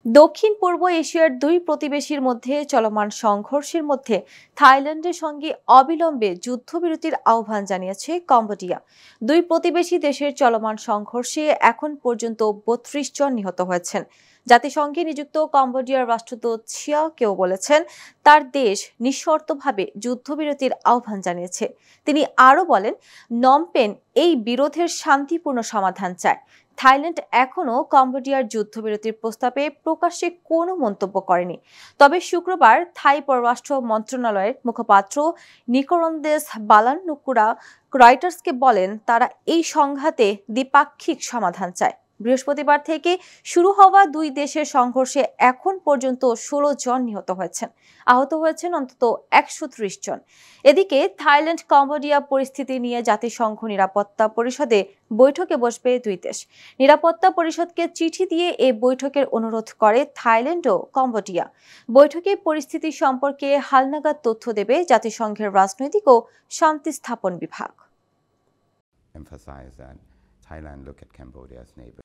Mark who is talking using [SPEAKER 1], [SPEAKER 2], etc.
[SPEAKER 1] দক্ষিণ পূর্ব এশিয়ার দুই প্রতিবেশীর মধ্যে চলমান সংঘর্ষের মধ্যে থাইল্যান্ডের সঙ্গে অবিলম্বে যুদ্ধবিরতির আহ্বান জানিয়েছে কম্বোডিয়া। দুই প্রতিবেশী দেশের চলমান সংঘর্ষে এখন পর্যন্ত ৩২ জন নিহত হয়েছেন। জাতিসংঘে নিযুক্ত কম্বোডিয়ার রাষ্ট্রদূত ছিয়া কেও বলেছেন, তার দেশ নিঃশর্তভাবে যুদ্ধবিরতির আহ্বান জানিয়েছে। তিনি আরও বলেন, নমপেন এই বিরোধের শান্তিপূর্ণ সমাধান চায়। থাইল্যান্ড এখনও কম্বোডিয়ার যুদ্ধবিরতির প্রস্তাবে প্রকাশ্যে কোনো মন্তব্য করেনি। তবে শুক্রবার থাই পররাষ্ট্র মন্ত্রণালয়ের মুখপাত্র নিকোরন্দেস বালাননুকুরা রয়টার্সকে বলেন, তারা এই সংঘাতে দ্বিপাক্ষিক সমাধান চায়। বৃহস্পতিবার থেকে শুরু হওয়া দুই দেশের সংঘর্ষে এখন পর্যন্ত ১৬ জন নিহত হয়েছেন। আহত হয়েছেন অন্তত ১৩০ জন। এদিকে থাইল্যান্ড কম্বোডিয়া পরিস্থিতি নিয়ে জাতিসংঘ নিরাপত্তা পরিষদে বৈঠকে বসবে দুই দেশ। নিরাপত্তা পরিষদকে চিঠি দিয়ে এই বৈঠকের অনুরোধ করে থাইল্যান্ড ও কম্বোডিয়া। বৈঠকে পরিস্থিতি সম্পর্কে হালনাগাদ তথ্য দেবে জাতিসংঘের রাজনৈতিক ও শান্তি স্থাপন বিভাগ।
[SPEAKER 2] Emphasize that Thailand look at Cambodia as neighbor.